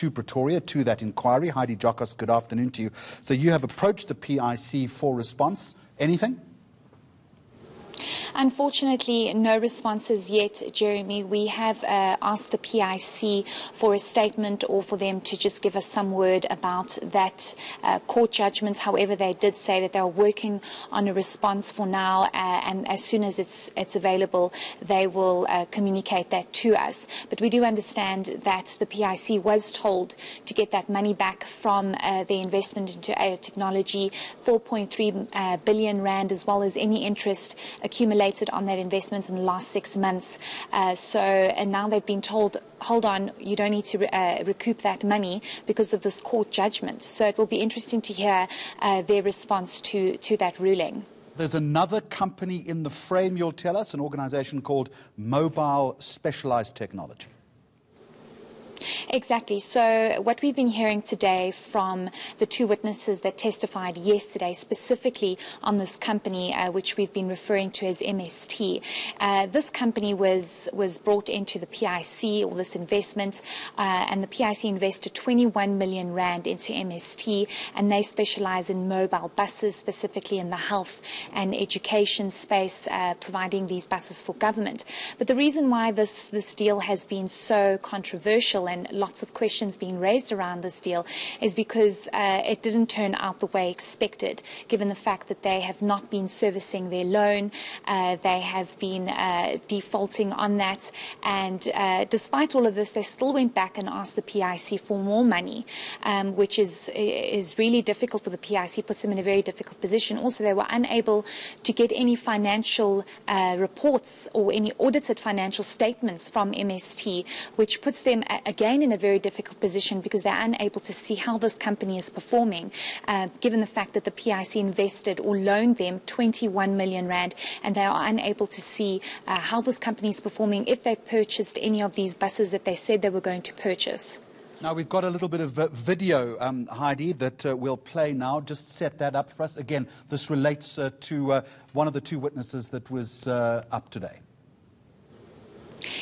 to Pretoria, to that inquiry. Heidi Giokos, good afternoon to you. So you have approached the PIC for response. Anything? Unfortunately, no responses yet, Jeremy. We have asked the PIC for a statement or for them to just give us some word about that court judgment. However, they did say that they are working on a response for now, and as soon as it's available, they will communicate that to us. But we do understand that the PIC was told to get that money back from the investment into AI technology, 4.3 billion rand, as well as any interest accumulated on that investment in the last 6 months. And now they've been told, hold on, you don't need to recoup that money because of this court judgment. So it will be interesting to hear their response to that ruling. There's another company in the frame, you'll tell us, an organization called Mobile Specialized Technology. Exactly. So what we've been hearing today from the two witnesses that testified yesterday, specifically on this company, which we've been referring to as MST. This company was brought into the PIC, or this investment, and the PIC invested 21 million rand into MST, and they specialize in mobile buses, specifically in the health and education space, providing these buses for government. But the reason why this deal has been so controversial and lots of questions being raised around this deal is because it didn't turn out the way expected, given the fact that they have not been servicing their loan, they have been defaulting on that, and despite all of this, they still went back and asked the PIC for more money, which is really difficult for the PIC, puts them in a very difficult position. Also, they were unable to get any financial reports or any audited financial statements from MST, which puts them again in a very difficult position because they're unable to see how this company is performing, given the fact that the PIC invested or loaned them 21 million rand, and they are unable to see how this company is performing if they've purchased any of these buses that they said they were going to purchase. Now, we've got a little bit of video, Heidi, that we'll play now. Just set that up for us. Again, this relates to one of the two witnesses that was up today.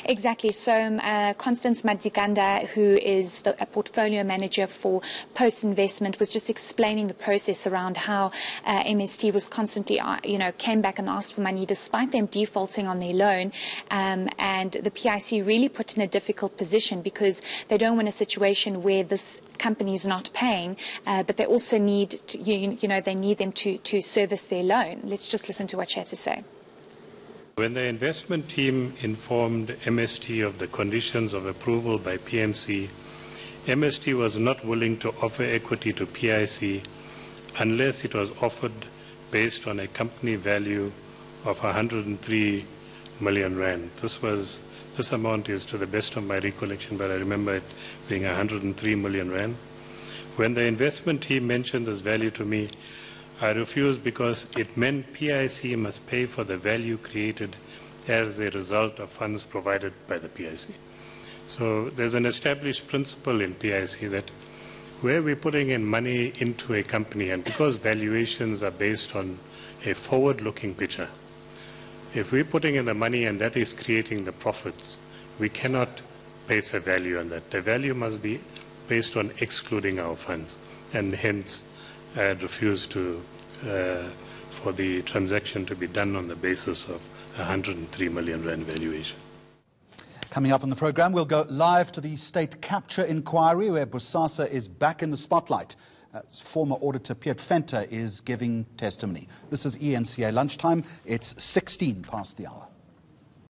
Exactly. So Constance Madzikanda, who is a portfolio manager for post-investment, was just explaining the process around how MST was constantly, came back and asked for money despite them defaulting on their loan. And the PIC really put in a difficult position because they don't want a situation where this company is not paying, but they also need, they need them to service their loan. Let's just listen to what she had to say. When the investment team informed MST of the conditions of approval by PMC, MST was not willing to offer equity to PIC unless it was offered based on a company value of 103 million rand. This amount is to the best of my recollection, but I remember it being 103 million rand. When the investment team mentioned this value to me, I refused because it meant PIC must pay for the value created as a result of funds provided by the PIC. So there's an established principle in PIC that where we're putting in money into a company, and because valuations are based on a forward-looking picture, if we're putting in the money and that is creating the profits, we cannot base a value on that. The value must be based on excluding our funds, and hence I had refused for the transaction to be done on the basis of 103 million rand valuation. Coming up on the program, we'll go live to the state capture inquiry where Bosasa is back in the spotlight. Former auditor Piet Venter is giving testimony. This is eNCA lunchtime. It's 16 past the hour.